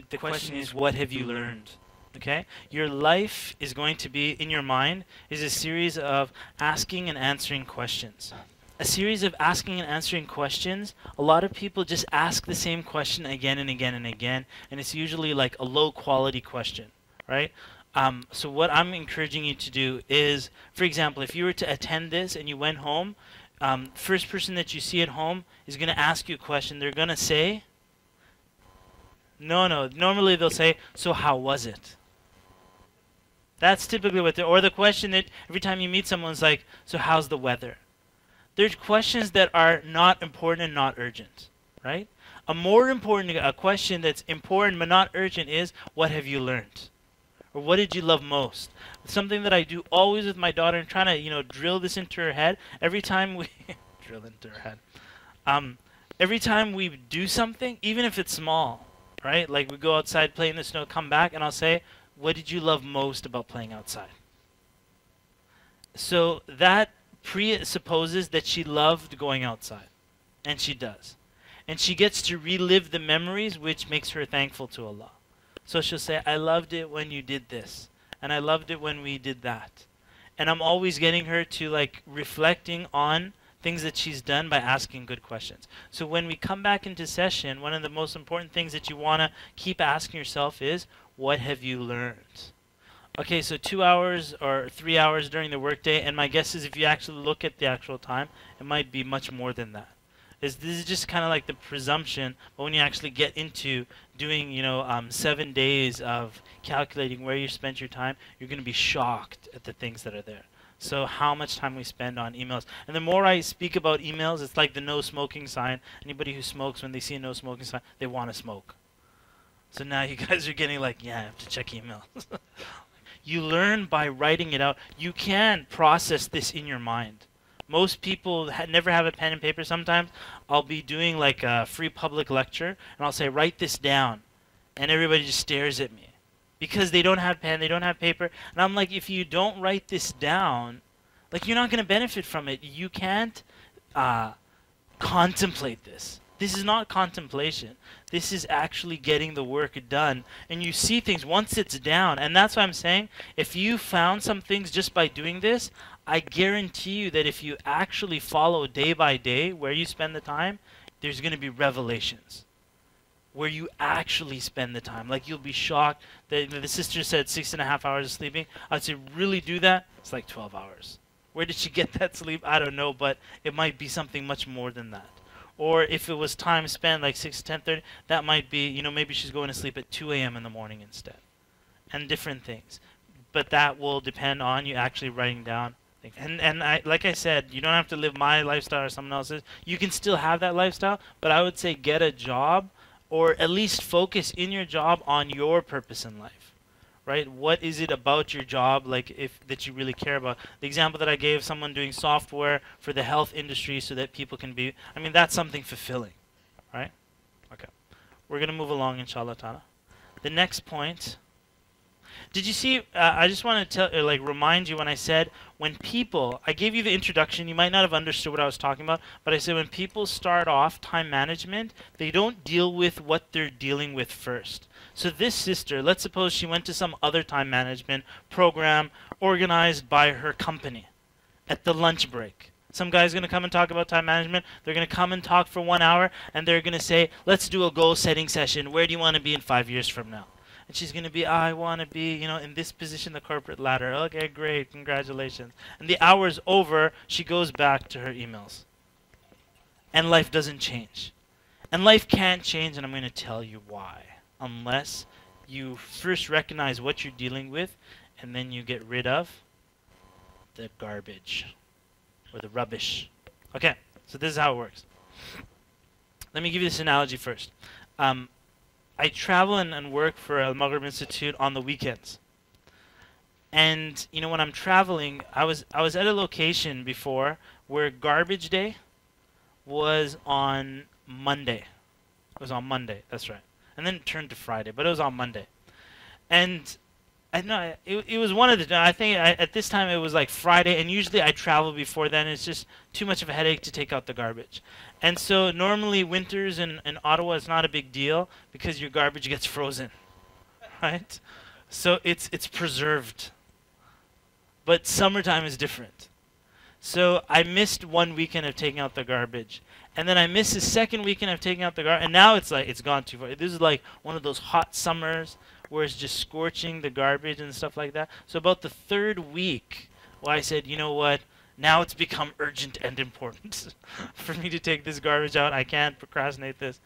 The question is, what have you learned? Okay? Your life is going to be, in your mind, is a series of asking and answering questions. A series of asking and answering questions. A lot of people just ask the same question again and again and again, and it's usually like a low quality question, right? So what I'm encouraging you to do is, for example, if you were to attend this and you went home, first person that you see at home is going to ask you a question. They're going to say, no, no. Normally they'll say, so how was it? That's typically what or the question that every time you meet someone's like, so how's the weather? There's questions that are not important and not urgent, right? A more important, a question that's important but not urgent is, what have you learned? Or what did you love most? Something that I do always with my daughter and trying to, drill this into her head. Every time we drill into her head. Every time we do something, even if it's small, right? Like we go outside, play in the snow, come back, and I'll say, what did you love most about playing outside? So that presupposes that she loved going outside. And she does. And she gets to relive the memories, which makes her thankful to Allah. So she'll say, I loved it when you did this. And I loved it when we did that. And I'm always getting her to like reflecting on things that she's done by asking good questions. So when we come back into session, one of the most important things that you want to keep asking yourself is, what have you learned? Okay, so 2 hours or 3 hours during the workday, and my guess is if you actually look at the actual time, it might be much more than that. This is just kind of like the presumption, but when you actually get into doing, 7 days of calculating where you spent your time, you're going to be shocked at the things that are there. So how much time we spend on emails. And the more I speak about emails, it's like the no smoking sign. Anybody who smokes, when they see a no smoking sign, they want to smoke. So now you guys are getting like, yeah, I have to check emails. You learn by writing it out. You can process this in your mind. Most people never have a pen and paper. Sometimes I'll be doing like a free public lecture, and I'll say, write this down. And everybody just stares at me. Because they don't have pen, they don't have paper. And I'm like, if you don't write this down, like you're not going to benefit from it. You can't contemplate this. This is not contemplation. This is actually getting the work done. And you see things once it's down. And that's why I'm saying, if you found some things just by doing this, I guarantee you that if you actually follow day by day where you spend the time, there's going to be revelations. Where you actually spend the time. Like you'll be shocked that the sister said 6.5 hours of sleeping. I'd say, really do that? It's like 12 hours. Where did she get that sleep? I don't know, but it might be something much more than that. Or if it was time spent like 6 to 10:30, that might be, maybe she's going to sleep at 2 a.m. in the morning instead. And different things. But that will depend on you actually writing down things. And like I said, you don't have to live my lifestyle or someone else's. You can still have that lifestyle, but I would say get a job or at least focus in your job on your purpose in life. Right? What is it about your job that you really care about? The example that I gave, someone doing software for the health industry so that people can be, that's something fulfilling. Right? Okay. We're going to move along, inshallah ta'ala. The next point. Did you see, I just want to remind you when I said, when people, I gave you the introduction, you might not have understood what I was talking about, but I said when people start off time management, they don't deal with what they're dealing with first. So this sister, let's suppose she went to some other time management program organized by her company at the lunch break. Some guy's going to come and talk about time management. They're going to come and talk for 1 hour, and they're going to say, let's do a goal setting session. Where do you want to be in 5 years from now? And she's going to be, I want to be, in this position, the corporate ladder. Okay, great, congratulations. And the hour's over, she goes back to her emails. And life doesn't change. And life can't change, and I'm going to tell you why. Unless you first recognize what you're dealing with, and then you get rid of the garbage or the rubbish. Okay, so this is how it works. Let me give you this analogy first. I travel and work for Al Maghrib Institute on the weekends. And when I'm traveling, I was at a location before where garbage day was on Monday. It was on Monday, that's right. And then it turned to Friday, but it was on Monday. And I know it was one of the. I think at this time it was like Friday, and usually I travel before then. It's just too much of a headache to take out the garbage, and so normally winters in Ottawa is not a big deal because your garbage gets frozen, right? So it's preserved. But summertime is different. So I missed one weekend of taking out the garbage, and then I missed the second weekend of taking out the garbage, and now it's like it's gone too far. This is like one of those hot summers where it's just scorching the garbage and stuff like that. So about the third week, well, I said, you know what? Now it's become urgent and important for me to take this garbage out. I can't procrastinate this.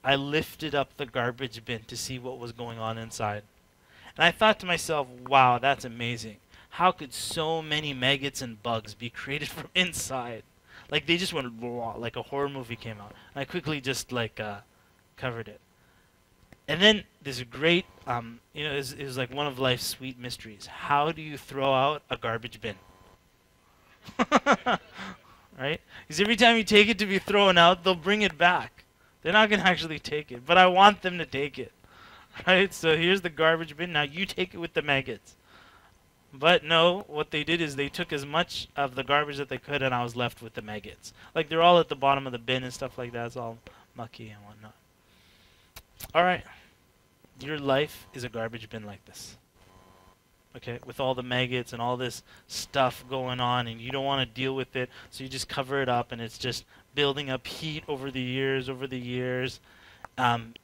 I lifted up the garbage bin to see what was going on inside. And I thought to myself, wow, that's amazing. How could so many maggots and bugs be created from inside? Like they just went blah, like a horror movie came out. And I quickly just like covered it. And then there's a great, it was like one of life's sweet mysteries. How do you throw out a garbage bin? Right? Because every time you take it to be thrown out, they'll bring it back. They're not going to actually take it, but I want them to take it. Right? So here's the garbage bin. Now you take it with the maggots. But no, what they did is they took as much of the garbage that they could, and I was left with the maggots. Like they're all at the bottom of the bin and stuff like that. It's all mucky and whatnot. All right. Your life is a garbage bin like this. Okay, with all the maggots and all this stuff going on, and you don't want to deal with it, so you just cover it up, and it's just building up heat over the years,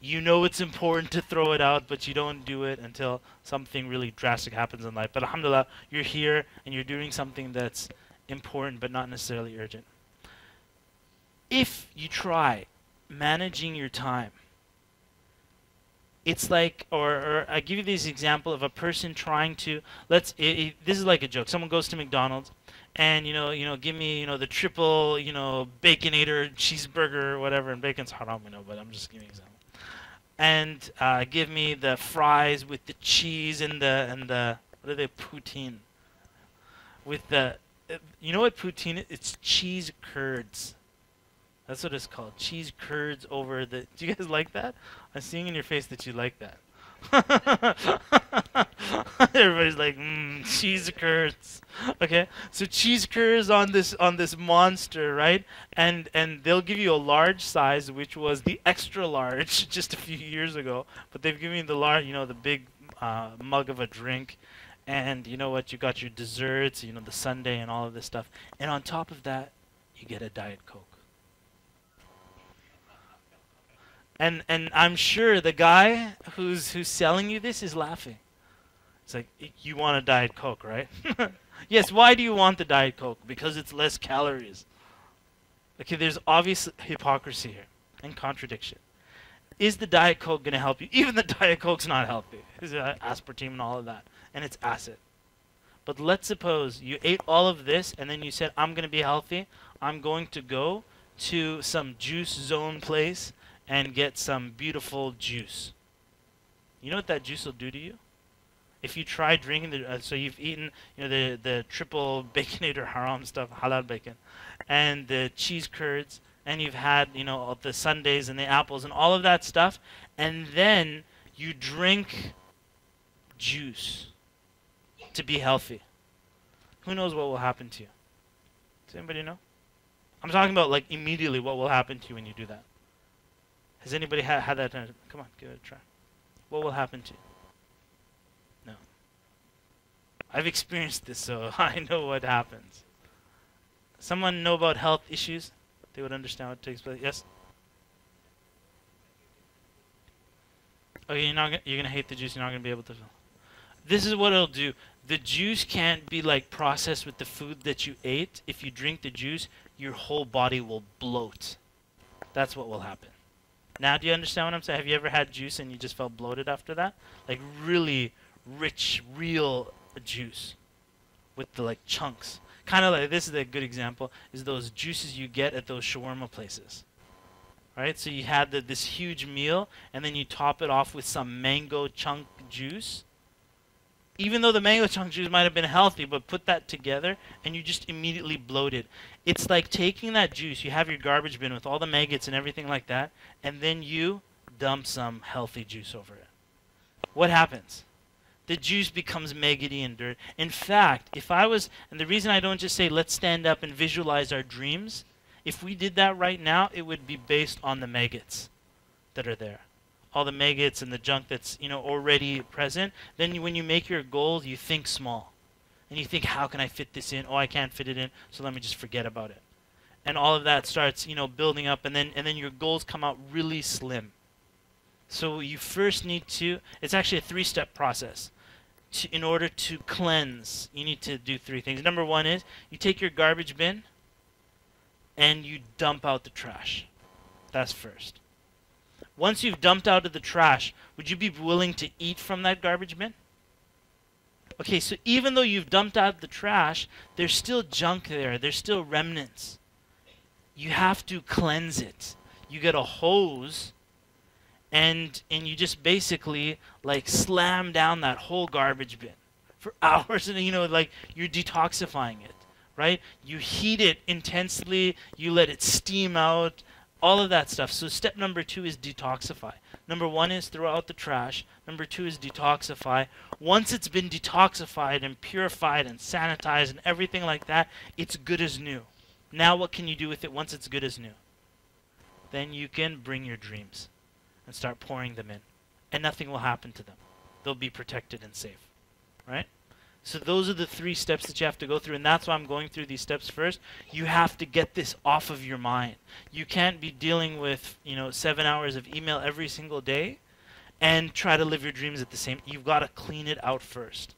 you know it's important to throw it out, but you don't do it until something really drastic happens in life. But alhamdulillah, you're here, and you're doing something that's important, but not necessarily urgent. If you try managing your time, it's like, or I give you this example of a person trying to, this is like a joke. Someone goes to McDonald's and, give me, the triple, Baconator cheeseburger or whatever, and bacon's haram, but I'm just giving an example. And give me the fries with the cheese and the what are they, poutine? With the, you know what poutine is? It's cheese curds. That's what it's called. Cheese curds over the... Do you guys like that? I'm seeing in your face that you like that. Everybody's like, cheese curds. Okay, so cheese curds on this monster, right? And they'll give you a large size, which was the extra large just a few years ago. But they've given you the large, the big mug of a drink. And you know what? You got your desserts, the sundae and all of this stuff. And on top of that, you get a Diet Coke. And I'm sure the guy who's selling you this is laughing. It's like, you want a Diet Coke, right? Yes, why do you want the Diet Coke? Because it's less calories. Okay, there's obvious hypocrisy here and contradiction. Is the Diet Coke going to help you? Even the Diet Coke's not healthy. It's aspartame and all of that. And it's acid. But let's suppose you ate all of this and then you said, I'm going to be healthy. I'm going to go to some juice zone place and get some beautiful juice. You know what that juice will do to you? If you try drinking so you've eaten, the triple baconator haram stuff, halal bacon, and the cheese curds, and you've had, the sundaes and the apples and all of that stuff, and then you drink juice to be healthy. Who knows what will happen to you? Does anybody know? I'm talking about like immediately what will happen to you when you do that. Has anybody had that? Come on, give it a try. What will happen to you? No. I've experienced this, so I know what happens. Someone know about health issues? They would understand what takes place. Yes? Okay, you're gonna hate the juice. You're not gonna be able to. This is what it'll do. The juice can't be like processed with the food that you ate. If you drink the juice, your whole body will bloat. That's what will happen. Now, do you understand what I'm saying? Have you ever had juice and you just felt bloated after that? Like really rich, real juice with the like chunks. Kind of like, this is a good example, is those juices you get at those shawarma places. Right? So you had this huge meal and then you top it off with some mango chunk juice. Even though the mango chunk juice might have been healthy, but put that together and you just immediately bloated. It's like taking that juice, you have your garbage bin with all the maggots and everything like that, and then you dump some healthy juice over it. What happens? The juice becomes maggoty and dirt. In fact, if I was, and the reason I don't just say let's stand up and visualize our dreams, if we did that right now, it would be based on the maggots that are there. All the maggots and the junk that's, already present. Then when you make your goal, you think small. And you think, how can I fit this in? Oh, I can't fit it in, so let me just forget about it. And all of that starts, building up, and then your goals come out really slim. So you first need to, it's actually a 3-step process. In order to cleanse, you need to do 3 things. Number 1 is, you take your garbage bin, and you dump out the trash. That's first. Once you've dumped out of the trash, would you be willing to eat from that garbage bin? Okay, so even though you've dumped out the trash, there's still junk there. There's still remnants. You have to cleanse it. You get a hose, and you just basically like slam down that whole garbage bin for hours, and you're detoxifying it, right? You heat it intensely. You let it steam out. All of that stuff. So step number 2 is detoxify. Number 1 is throw out the trash. Number 2 is detoxify. Once it's been detoxified and purified and sanitized and everything like that, it's good as new. Now what can you do with it once it's good as new? Then you can bring your dreams and start pouring them in. And nothing will happen to them. They'll be protected and safe. Right? So those are the 3 steps that you have to go through, and that's why I'm going through these steps first. You have to get this off of your mind. You can't be dealing with, 7 hours of email every single day and try to live your dreams at the same. You've got to clean it out first.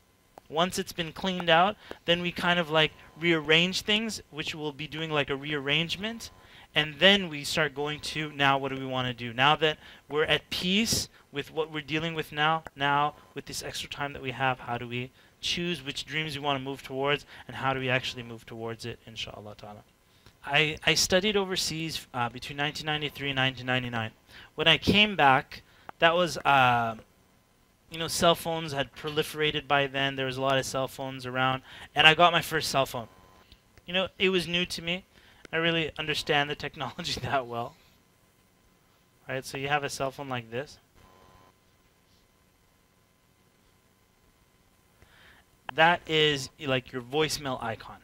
Once it's been cleaned out, then we kind of like rearrange things, which we'll be doing like a rearrangement, and then we start going to, now what do we want to do? Now that we're at peace with what we're dealing with now with this extra time that we have, how do we choose which dreams we want to move towards, and how do we actually move towards it, inshallah ta'ala. I studied overseas between 1993 and 1999. When I came back, that was, cell phones had proliferated by then. There was a lot of cell phones around, and I got my first cell phone. It was new to me. I really understand the technology that well. Right, so you have a cell phone like this. That is like your voicemail icon.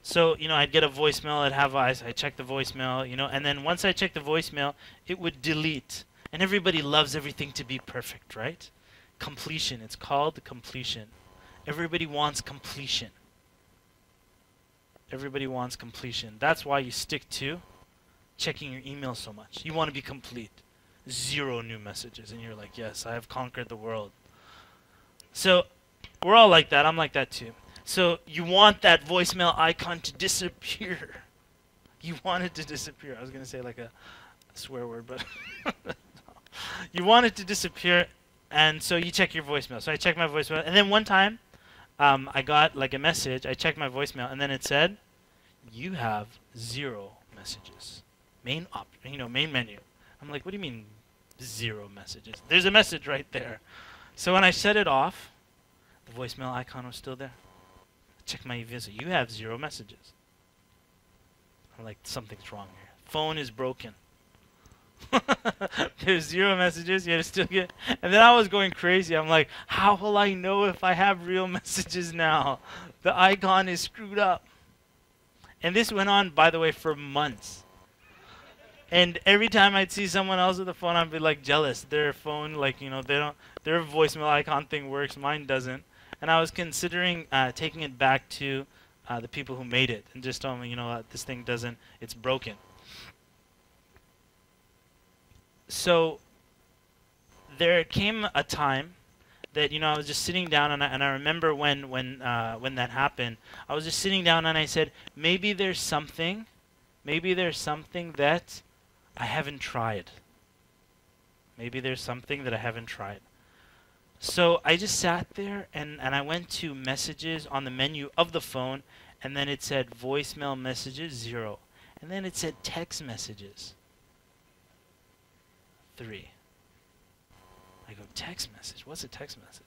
So, I'd get a voicemail, I'd check the voicemail, and then once I checked the voicemail, it would delete. And everybody loves everything to be perfect, right? Completion. It's called completion. Everybody wants completion. Everybody wants completion. That's why you stick to checking your email so much. You want to be complete. 0 new messages. And you're like, yes, I have conquered the world. So we're all like that. I'm like that too. So you want that voicemail icon to disappear. You want it to disappear. I was going to say like a swear word, but you want it to disappear, and so you check your voicemail. So I checked my voicemail, and then one time I got like a message. I checked my voicemail, and then it said, you have 0 messages. Main menu. I'm like, what do you mean 0 messages? There's a message right there. So when I shut it off, the voicemail icon was still there. I checked my email. You have 0 messages. I'm like, something's wrong here. Phone is broken. There's 0 messages. You still get. And then I was going crazy. I'm like, how will I know if I have real messages now? The icon is screwed up. And this went on, by the way, for months. And every time I'd see someone else with a phone, I'd be like jealous. Their phone, like, their voicemail icon thing works. Mine doesn't. And I was considering taking it back to the people who made it and just telling me, this thing doesn't, it's broken. So there came a time that I was just sitting down, and I remember when that happened, I was just sitting down and I said, maybe there's something that I haven't tried. Maybe there's something that I haven't tried. So I just sat there and I went to messages on the menu of the phone, and then it said voicemail messages 0, and then it said text messages 3. I go, text message? What's a text message?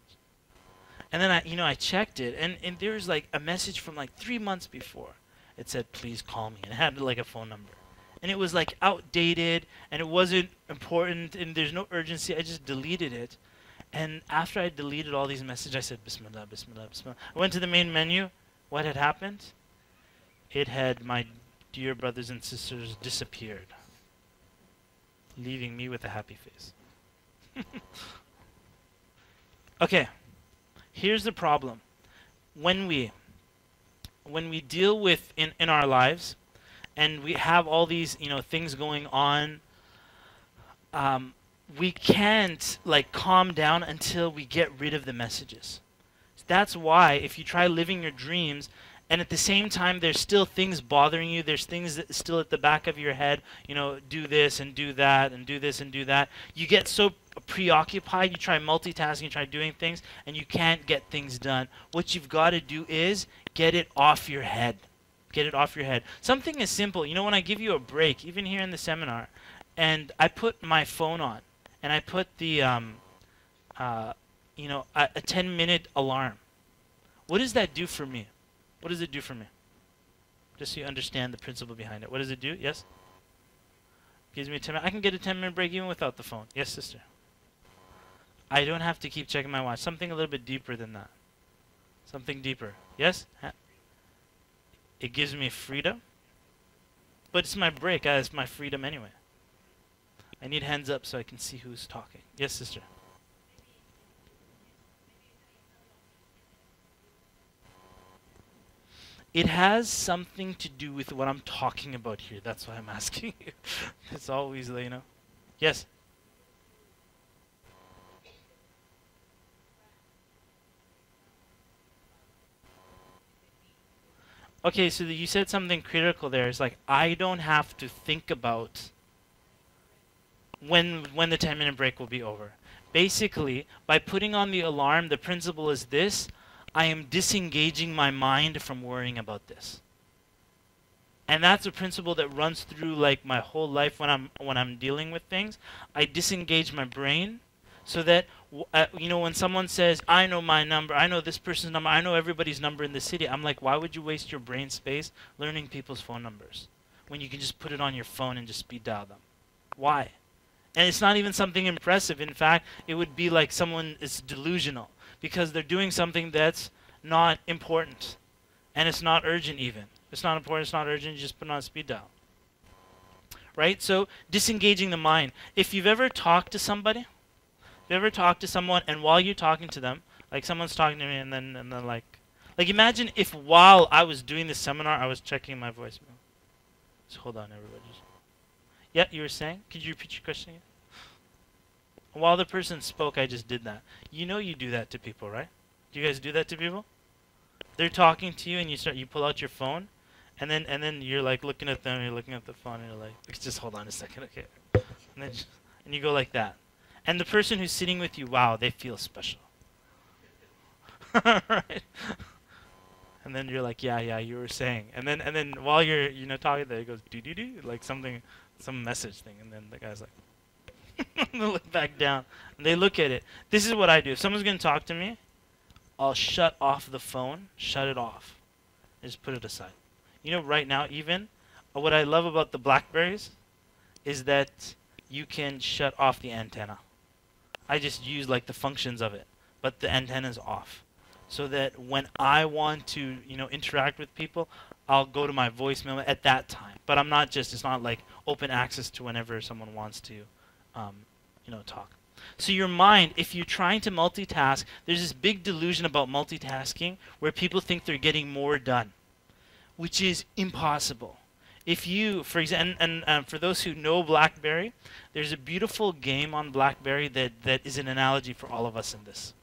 And then I checked it, and there was like a message from like 3 months before. It said, please call me, and it had like a phone number. And it was like outdated, and it wasn't important, and there's no urgency. I just deleted it. And after I deleted all these messages, I said, Bismillah, Bismillah, Bismillah. I went to the main menu. What had happened? It had my dear brothers and sisters disappeared, leaving me with a happy face. Okay, here's the problem. When we deal with in our lives, and we have all these things going on, we can't like calm down until we get rid of the messages. That's why if you try living your dreams and at the same time there's still things bothering you, there's things that still at the back of your head, do this and do that and do this and do that, you get so preoccupied, you try multitasking, you try doing things, and you can't get things done. What you've got to do is get it off your head. Get it off your head. Something as simple, when I give you a break, even here in the seminar, and I put my phone on, and I put the, a 10-minute alarm. What does that do for me? What does it do for me? Just so you understand the principle behind it. What does it do? Yes? Gives me a 10 minute. I can get a 10-minute break even without the phone. Yes, sister? I don't have to keep checking my watch. Something a little bit deeper than that. Something deeper. Yes? It gives me freedom. But it's my break. It's my freedom anyway. I need hands up so I can see who's talking. Yes, sister? It has something to do with what I'm talking about here. That's why I'm asking you. It's always, Yes? Okay, so you said something critical there. It's like, I don't have to think about when the 10-minute break will be over. Basically, by putting on the alarm, the principle is this: I am disengaging my mind from worrying about this. And that's a principle that runs through like my whole life when I'm dealing with things. I disengage my brain so that when someone says, I know my number, I know this person's number, I know everybody's number in the city, I'm like, why would you waste your brain space learning people's phone numbers when you can just put it on your phone and just speed dial them? Why? And it's not even something impressive. In fact, it would be like someone is delusional because they're doing something that's not important. And it's not urgent even. It's not important, it's not urgent, you just put it on speed dial. Right? So, disengaging the mind. If you've ever talked to somebody, if you ever talked to someone and while you're talking to them, like someone's talking to me and then like imagine if while I was doing this seminar, I was checking my voicemail. So hold on, everybody. Yeah, you were saying? Could you repeat your question again? While the person spoke, I just did that. You do that to people, right? Do you guys do that to people? They're talking to you and you pull out your phone and then you're like looking at them, you're looking at the phone and you're like, just hold on a second, okay. And you go like that. And the person who's sitting with you, wow, they feel special. Right? And then you're like, yeah, you were saying. And then while you're talking there, it goes do like some message thing, and then the guy's like they look back down and they look at it. This is what I do. If someone's gonna talk to me, I'll shut off the phone, shut it off, and just put it aside. Right now even, what I love about the Blackberries is that you can shut off the antenna. I just use like the functions of it, but the antenna's off. So that when I want to, interact with people, I'll go to my voicemail at that time. But it's not like open access to whenever someone wants to, talk. So your mind, if you're trying to multitask, there's this big delusion about multitasking where people think they're getting more done, which is impossible. If you, for example, and for those who know BlackBerry, there's a beautiful game on BlackBerry that is an analogy for all of us in this.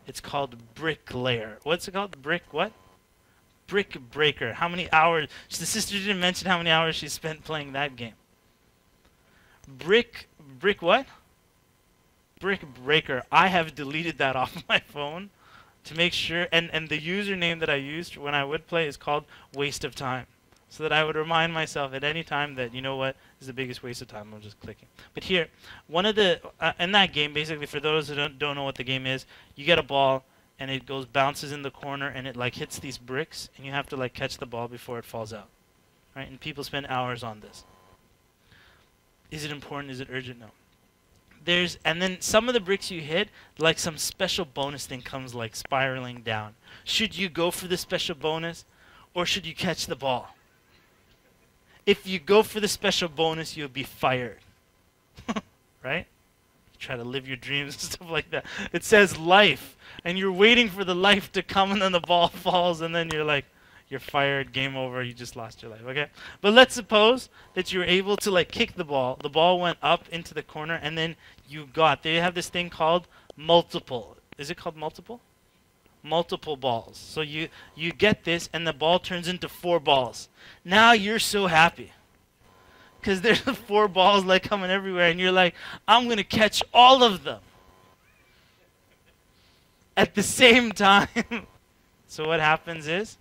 It's called Bricklayer. What's it called? Brick what? Brick Breaker. How many hours? The sister didn't mention how many hours she spent playing that game. Brick what? Brick Breaker. I have deleted that off my phone to make sure, and the username that I used when I would play is called Waste of Time. So that I would remind myself at any time that, this is the biggest waste of time, I'm just clicking. But here, one of the, in that game, basically, for those who don't know what the game is, you get a ball, and it bounces in the corner, and it, hits these bricks, and you have to, catch the ball before it falls out. Right? And people spend hours on this. Is it important? Is it urgent? No. And then some of the bricks you hit, like some special bonus thing comes like spiraling down. Should you go for the special bonus, or should you catch the ball? If you go for the special bonus, you'll be fired. Right? You try to live your dreams and stuff like that. It says life, and you're waiting for the life to come, and then the ball falls, and then you're like, you're fired, game over, you just lost your life, okay? But let's suppose that you're able to like kick the ball went up into the corner, and then they have this thing called multiple. Is it called multiple? Multiple balls. So you get this, and the ball turns into 4 balls. Now you're so happy, because there's 4 balls like coming everywhere, and you're like, I'm going to catch all of them at the same time. So what happens is,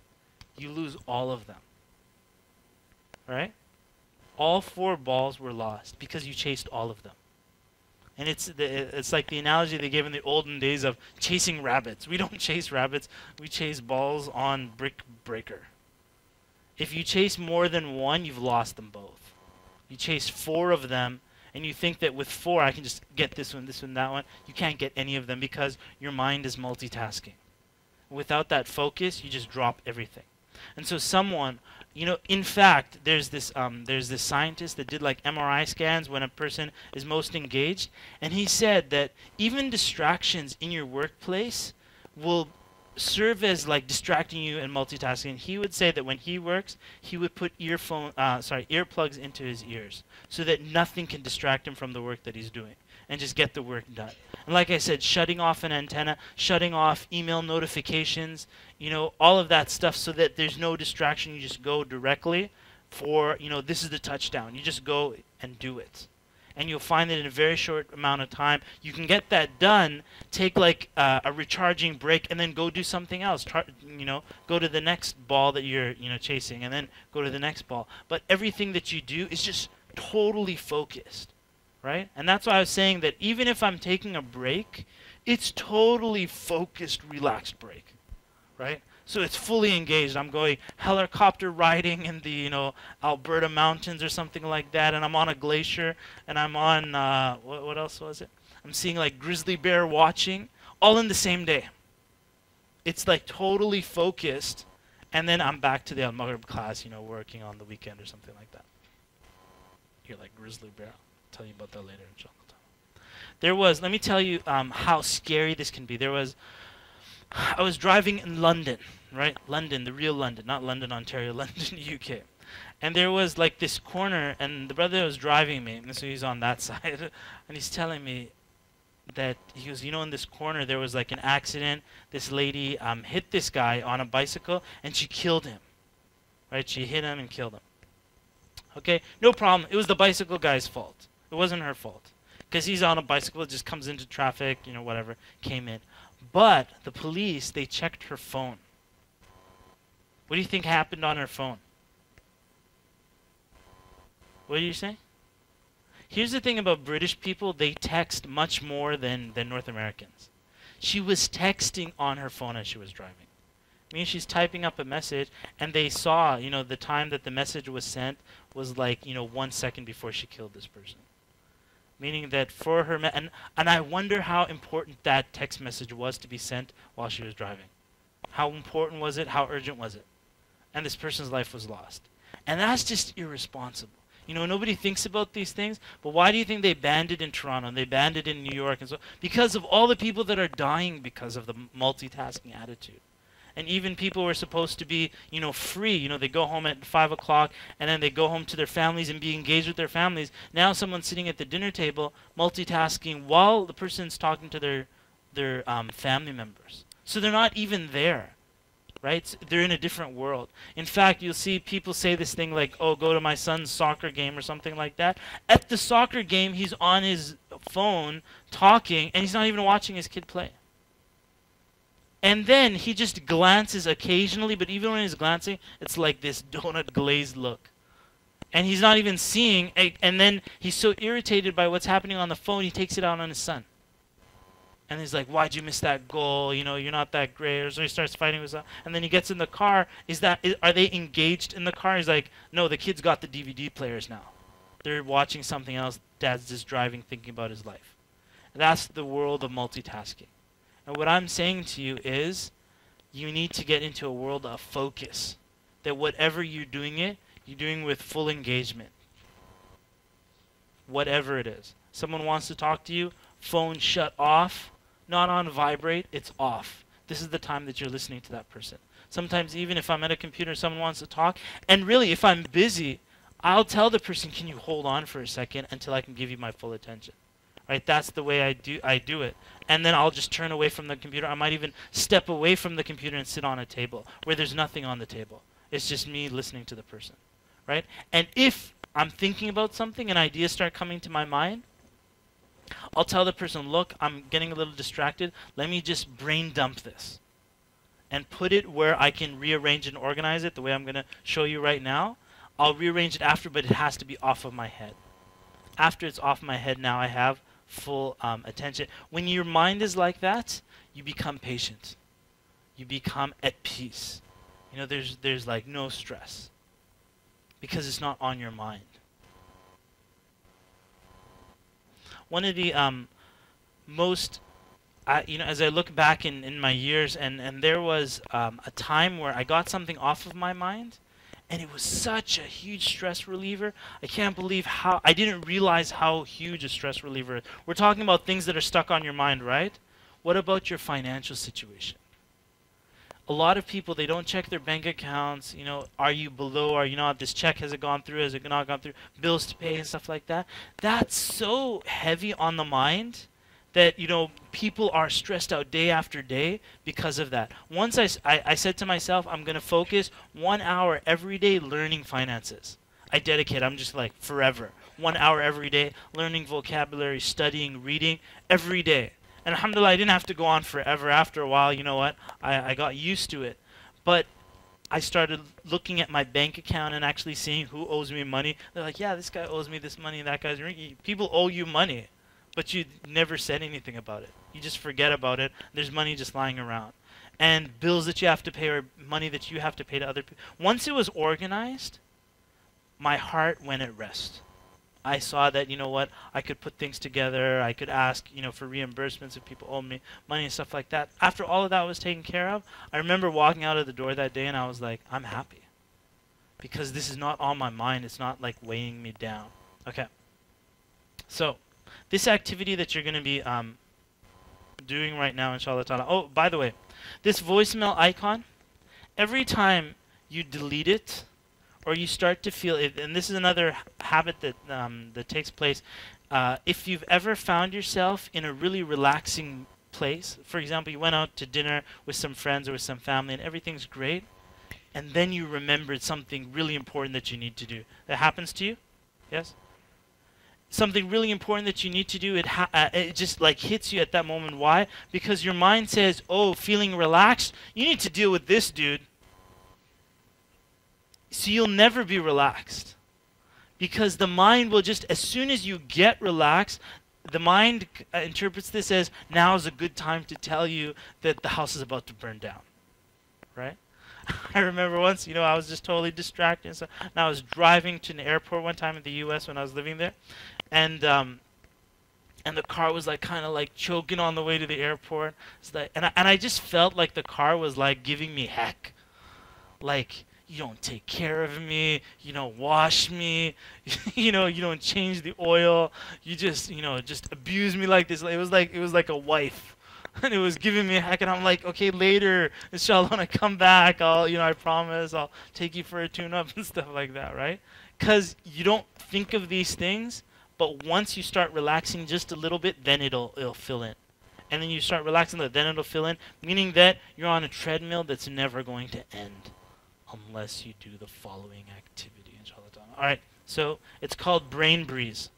you lose all of them, right? All 4 balls were lost because you chased all of them. And it's like the analogy they gave in the olden days of chasing rabbits. We don't chase rabbits, we chase balls on brick breaker. If you chase more than one, you've lost them both. You chase 4 of them, and you think that with 4 I can just get this one, that one. You can't get any of them because your mind is multitasking. Without that focus, you just drop everything. And so someone, in fact, there's this scientist that did like MRI scans when a person is most engaged, and he said that even distractions in your workplace will serve as like distracting you and multitasking. He would say that when he works, he would put earplugs into his ears so that nothing can distract him from the work that he's doing, and just get the work done. And like I said, shutting off an antenna, shutting off email notifications, all of that stuff, so that there's no distraction. You just go directly for, this is the touchdown. You just go and do it. And you'll find that in a very short amount of time, you can get that done, take like a recharging break, and then go do something else. Go to the next ball that you're, chasing, and then go to the next ball. But everything that you do is just totally focused. Right? And that's why I was saying that even if I'm taking a break, it's totally focused, relaxed break. Right? So it's fully engaged. I'm going helicopter riding in the, Alberta mountains or something like that, and I'm on a glacier, and I'm on, what else was it? I'm seeing like grizzly bear watching, all in the same day. It's like totally focused, and then I'm back to the Al-Maghrib class, working on the weekend or something like that. You're like grizzly bear. Tell you about that later, inshallah. Let me tell you how scary this can be. I was driving in London, right? London, the real London, not London, Ontario, London, UK. And there was like this corner, and the brother was driving me, and so he's on that side, and he's telling me that, he goes, in this corner there was like an accident. This lady hit this guy on a bicycle, and she killed him, right? She hit him and killed him. Okay, no problem. It was the bicycle guy's fault. It wasn't her fault, because he's on a bicycle, it just comes into traffic, whatever, came in. But the police, they checked her phone. What do you think happened on her phone? What do you say? Here's the thing about British people, they text much more than North Americans. She was texting on her phone as she was driving. I mean, she's typing up a message, and they saw, the time that the message was sent was like, 1 second before she killed this person. Meaning that for her, and I wonder how important that text message was to be sent while she was driving. How important was it? How urgent was it? And this person's life was lost. And that's just irresponsible. Nobody thinks about these things, but why do you think they banned it in Toronto and they banned it in New York and so? Because of all the people that are dying because of the multitasking attitude. And even people who are supposed to be, free, they go home at 5 o'clock, and then they go home to their families and be engaged with their families. Now someone's sitting at the dinner table multitasking while the person's talking to their family members. So they're not even there, right? They're in a different world. In fact, you'll see people say this thing like, oh, go to my son's soccer game or something like that. At the soccer game, he's on his phone talking, and he's not even watching his kid play. And then he just glances occasionally, but even when he's glancing, it's like this donut glazed look. And he's not even seeing, and then he's so irritated by what's happening on the phone, he takes it out on his son. And he's like, why'd you miss that goal? You're not that great. Or so he starts fighting with him. And then he gets in the car. Are they engaged in the car? He's like, no, the kid's got the DVD players now. They're watching something else. Dad's just driving, thinking about his life. That's the world of multitasking. And what I'm saying to you is, you need to get into a world of focus. That whatever you're doing with full engagement. Whatever it is. Someone wants to talk to you, phone shut off, not on vibrate, it's off. This is the time that you're listening to that person. Sometimes even if I'm at a computer and someone wants to talk, and really if I'm busy, I'll tell the person, can you hold on for a second until I can give you my full attention. Right? That's the way I do it. And then I'll just turn away from the computer. I might even step away from the computer and sit on a table where there's nothing on the table. It's just me listening to the person. Right? And if I'm thinking about something and ideas start coming to my mind, I'll tell the person, look, I'm getting a little distracted. Let me just brain dump this and put it where I can rearrange and organize it the way I'm going to show you right now. I'll rearrange it after, but it has to be off of my head. After it's off my head, now I have full attention. When your mind is like that, you become patient. You become at peace. You know, there's like no stress because it's not on your mind. One of the most, as I look back in my years, and there was a time where I got something off of my mind, and it was such a huge stress reliever. I can't believe how, I didn't realize how huge a stress reliever is. We're talking about things that are stuck on your mind, right? What about your financial situation? A lot of people, they don't check their bank accounts. You know, are you below? Are you not? This check, has it gone through? Has it not gone through? Bills to pay and stuff like that. That's so heavy on the mind that, you know, people are stressed out day after day because of that. Once I said to myself, I'm going to focus 1 hour every day learning finances. I'm just like forever. 1 hour every day, learning vocabulary, studying, reading, every day. And alhamdulillah, I didn't have to go on forever. After a while, you know what, I got used to it. But I started looking at my bank account and actually seeing who owes me money. They're like, yeah, this guy owes me this money, that guy's ringing. People owe you money, but you never said anything about it. You just forget about it. There's money just lying around. And bills that you have to pay or money that you have to pay to other people. Once it was organized, my heart went at rest. I saw that, you know what, I could put things together. I could ask, you know, for reimbursements if people owe me money and stuff like that. After all of that was taken care of, I remember walking out of the door that day and I was like, I'm happy. Because this is not on my mind. It's not like weighing me down. Okay. So, this activity that you're going to be doing right now, inshallah ta'ala. Oh, by the way, this voicemail icon, every time you delete it, or you start to feel it, and this is another habit that that takes place. If you've ever found yourself in a really relaxing place, for example, you went out to dinner with some friends or with some family and everything's great, and then you remembered something really important that you need to do. That happens to you? Yes? Something really important that you need to do, it just like hits you at that moment. Why? Because your mind says, oh, feeling relaxed, you need to deal with this, dude. So you'll never be relaxed. Because the mind will just, as soon as you get relaxed, the mind interprets this as, now is a good time to tell you that the house is about to burn down. Right? I remember once, you know, I was just totally distracted. And I was driving to an airport one time in the U.S. when I was living there. And the car was like kind of like choking on the way to the airport. It's like, and I just felt like the car was like giving me heck. Like, you don't take care of me, you don't wash me, you know, you don't change the oil, you just, you know, just abuse me like this. It was like a wife. And it was giving me a heck, and I'm like, okay, later, inshallah, when I come back, I promise, I'll take you for a tune-up and stuff like that, right? Because you don't think of these things, but once you start relaxing just a little bit, then it'll fill in. And then you start relaxing, then it'll fill in, meaning that you're on a treadmill that's never going to end. Unless you do the following activity, inshallah. Alright, so it's called brainbreeze.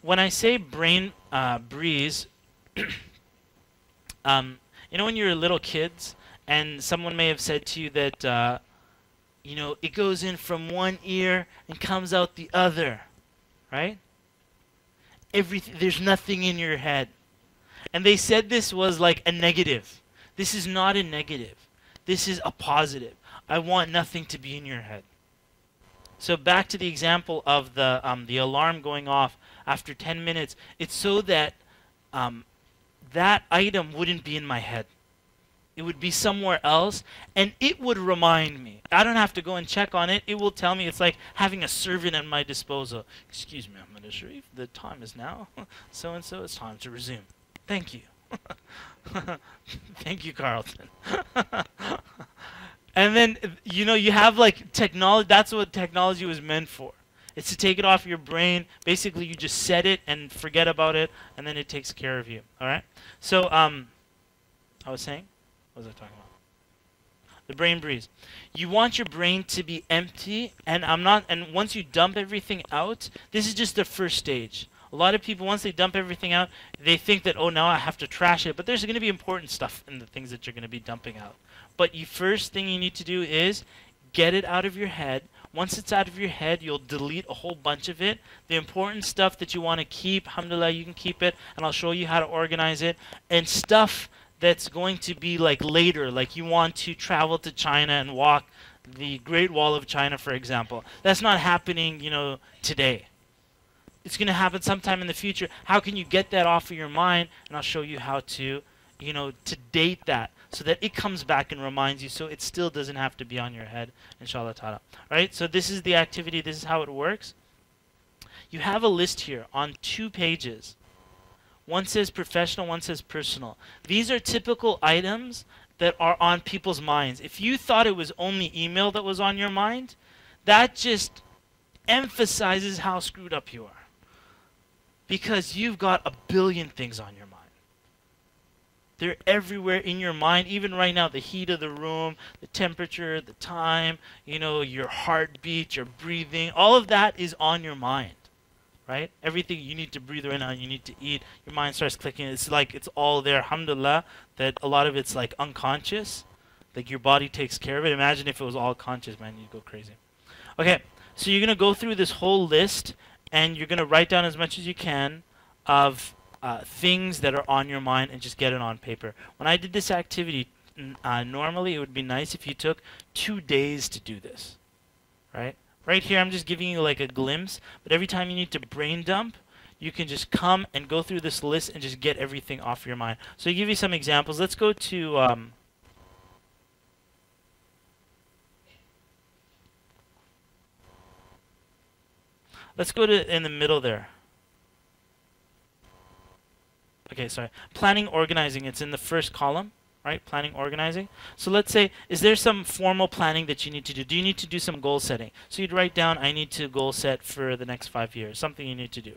When I say breeze, you know when you're little kids and someone may have said to you that, you know, it goes in from one ear and comes out the other, right? There's nothing in your head. And they said this was like a negative. This is not a negative. This is a positive. I want nothing to be in your head. So back to the example of the alarm going off after 10 minutes. It's so that that item wouldn't be in my head. It would be somewhere else, and it would remind me. I don't have to go and check on it. It will tell me. It's like having a servant at my disposal. Excuse me, Ahmed Sharif. The time is now. So-and-so, it's time to resume. Thank you. Thank you, Carlton. And then, you know, you have like technology. That's what technology was meant for. It's to take it off your brain. Basically, you just set it and forget about it, and then it takes care of you. All right? So, I was saying? What was I talking about? The brain breeze. You want your brain to be empty, and once you dump everything out, this is just the first stage. A lot of people, once they dump everything out, they think that, oh, now I have to trash it. But there's going to be important stuff in the things that you're going to be dumping out. But the first thing you need to do is get it out of your head. Once it's out of your head, you'll delete a whole bunch of it. The important stuff that you want to keep, alhamdulillah, you can keep it, and I'll show you how to organize it. And stuff that's going to be like later, like you want to travel to China and walk the Great Wall of China, for example. That's not happening, you know, today. It's going to happen sometime in the future. How can you get that off of your mind? And I'll show you how to, you know, to date that so that it comes back and reminds you, so it still doesn't have to be on your head, inshallah ta'ala. Right? So this is the activity. This is how it works. You have a list here on 2 pages. One says professional, one says personal. These are typical items that are on people's minds. If you thought it was only email that was on your mind, that just emphasizes how screwed up you are. Because you've got a billion things on your mind. They're everywhere in your mind, even right now, the heat of the room, the temperature, the time, you know, your heartbeat, your breathing, all of that is on your mind, right? Everything you need to breathe right now, you need to eat, your mind starts clicking. It's like it's all there, alhamdulillah, that a lot of it's like unconscious, like your body takes care of it. Imagine if it was all conscious, man, you'd go crazy. Okay, so you're going to go through this whole list, and you're going to write down as much as you can of things that are on your mind and just get it on paper. When I did this activity, normally it would be nice if you took 2 days to do this, right? Right here I'm just giving you like a glimpse, but every time you need to brain dump, you can just come and go through this list and just get everything off your mind. So I'll give you some examples. Let's go to... let's go to in the middle there. Okay, sorry. Planning, organizing. It's in the first column, right? Planning, organizing. So let's say, is there some formal planning that you need to do? Do you need to do some goal setting? So you'd write down, I need to goal set for the next 5 years. Something you need to do.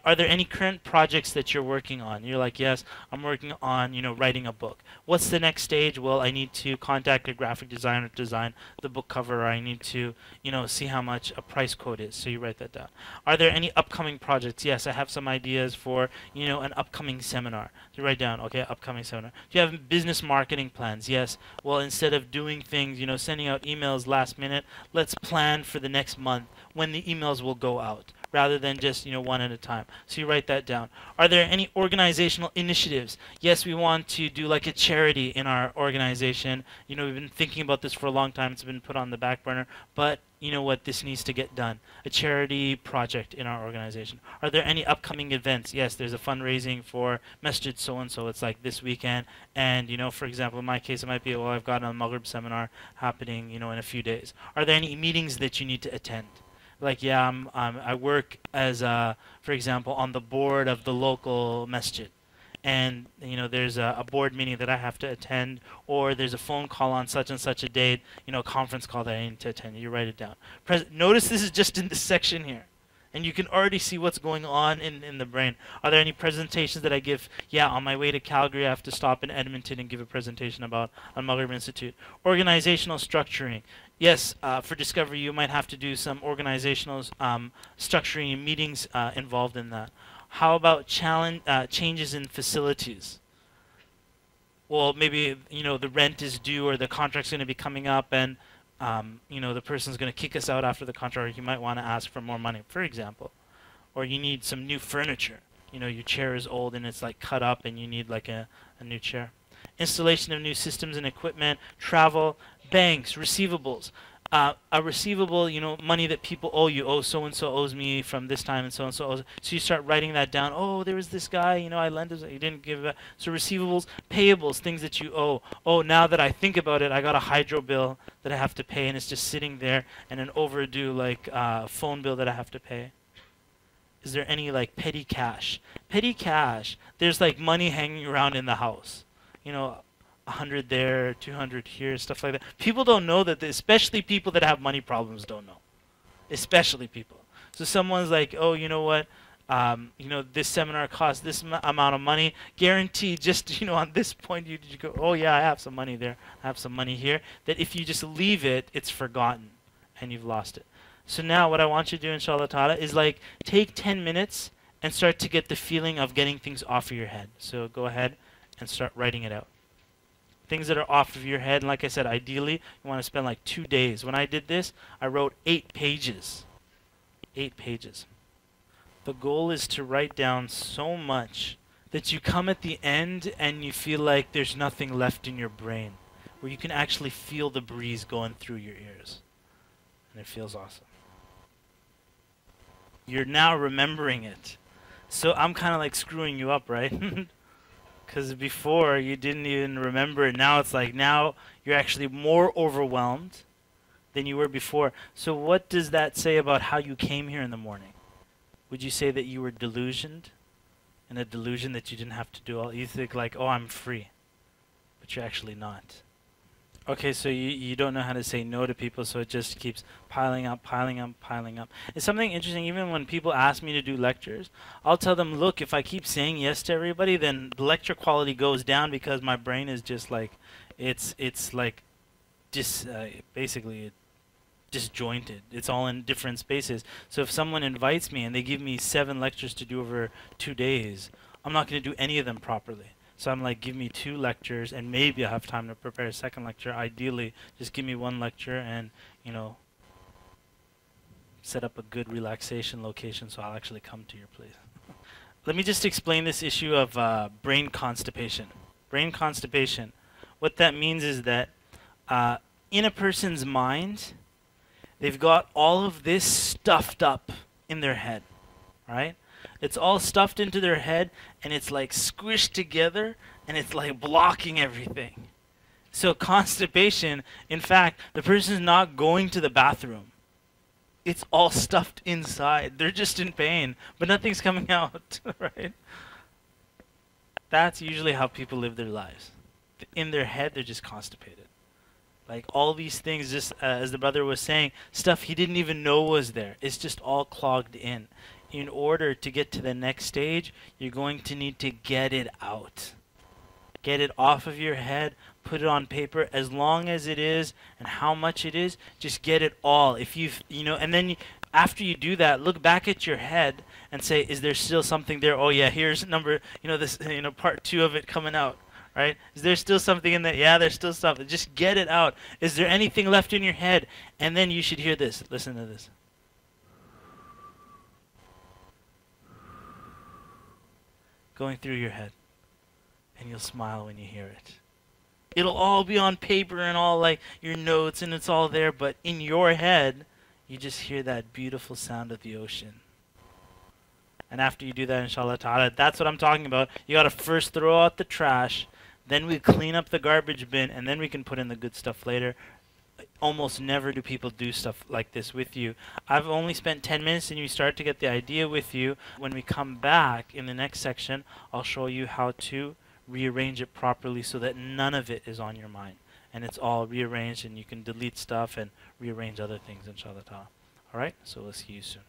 Are there any current projects that you're working on? You're like, yes, I'm working on, you know, writing a book. What's the next stage? Well, I need to contact a graphic designer to design the book cover. Or I need to, you know, see how much a price quote is. So you write that down. Are there any upcoming projects? Yes, I have some ideas for, you know, an upcoming seminar. So you write down, okay, upcoming seminar. Do you have business marketing plans? Yes. Well, instead of doing things, you know, sending out emails last minute, let's plan for the next month when the emails will go out, rather than just, you know, one at a time. So you write that down. Are there any organizational initiatives? Yes, we want to do like a charity in our organization. You know, we've been thinking about this for a long time. It's been put on the back burner, but you know what, this needs to get done. A charity project in our organization. Are there any upcoming events? Yes, there's a fundraising for Masjid so-and-so. It's like this weekend. And, you know, for example, in my case, it might be, well, I've got a Maghrib seminar happening, you know, in a few days. Are there any meetings that you need to attend? Like, yeah, I work as, for example, on the board of the local masjid. And, you know, there's a board meeting that I have to attend, or there's a phone call on such and such a date, you know, a conference call that I need to attend. You write it down. Notice this is just in this section here. And you can already see what's going on in the brain. Are there any presentations that I give? Yeah, on my way to Calgary, I have to stop in Edmonton and give a presentation about Al-Maghrib Institute. Organizational structuring. Yes, for Discovery, you might have to do some organizational structuring and meetings involved in that. How about changes in facilities? Well, maybe, you know, the rent is due or the contract's going to be coming up, and you know, the person's going to kick us out after the contract, or you might want to ask for more money, for example. Or you need some new furniture. You know, your chair is old and it's like cut up and you need like a new chair. installation of new systems and equipment, travel, banks, receivables. A receivable, money that people owe you. Oh, so and so owes me from this time, and so owes. So you start writing that down. Oh, there was this guy, I lent him, he didn't give it. So receivables, payables, things that you owe. Oh, now that I think about it, I got a hydro bill that I have to pay, and it's just sitting there, and an overdue phone bill that I have to pay. Is there any petty cash? Petty cash. There's money hanging around in the house. 100 there, 200 here, stuff like that. People don't know that, especially people that have money problems don't know. Especially people. So someone's like, oh, you know what? This seminar costs this amount of money. Guaranteed, just, on this point, you go, oh, yeah, I have some money there. I have some money here. That if you just leave it, it's forgotten and you've lost it. So now what I want you to do, inshallah ta'ala, is take 10 minutes and start to get the feeling of getting things off of your head. So go ahead and start writing it out. Things that are off of your head, and like I said, ideally, you want to spend 2 days. When I did this, I wrote 8 pages. 8 pages. The goal is to write down so much that you come at the end and you feel like there's nothing left in your brain, where you can actually feel the breeze going through your ears. And it feels awesome. You're now remembering it. So I'm kind of screwing you up, right? Because before you didn't even remember it. Now it's now you're actually more overwhelmed than you were before. So what does that say about how you came here in the morning? Would you say that you were delusioned? And a delusion that you didn't have to do all? You think oh, I'm free. But you're actually not. Okay, so you don't know how to say no to people, so it just keeps piling up, piling up, piling up. It's something interesting. Even when people ask me to do lectures, I'll tell them, look, if I keep saying yes to everybody, then the lecture quality goes down because my brain is just basically disjointed. It's all in different spaces. So if someone invites me and they give me 7 lectures to do over 2 days, I'm not going to do any of them properly. So I'm give me 2 lectures, and maybe I'll have time to prepare a second lecture. Ideally, just give me 1 lecture and, set up a good relaxation location so I'll actually come to your place. Let me just explain this issue of brain constipation. Brain constipation. What that means is that in a person's mind, they've got all of this stuffed up in their head, right? It's all stuffed into their head, and it's squished together, and it's blocking everything. So constipation, in fact, the person's not going to the bathroom. It's all stuffed inside. They're just in pain, but nothing's coming out, right? That's usually how people live their lives. In their head, they're just constipated. All these things, just as the brother was saying, stuff he didn't even know was there. It's just all clogged in. In order to get to the next stage, you're going to need to get it out. Get it off of your head, put it on paper, as long as it is and how much it is, just get it all. If and then after you do that, look back at your head and say, is there still something there? Oh yeah, here's number, part 2 of it coming out, right? Is there still something in there? Yeah, there's still stuff. Just get it out. Is there anything left in your head? And then you should hear this. Listen to this. Going through your head, and you'll smile when you hear it. It'll all be on paper and all your notes, and it's all there, but in your head, you just hear that beautiful sound of the ocean. And after you do that, inshallah ta'ala, that's what I'm talking about. You got to first throw out the trash, then we clean up the garbage bin, and then we can put in the good stuff later. Almost never do people do stuff like this with you. I've only spent 10 minutes and you start to get the idea with you. When we come back in the next section, I'll show you how to rearrange it properly so that none of it is on your mind. And it's all rearranged, and you can delete stuff and rearrange other things, inshallah ta'ala. Alright, so we'll see you soon.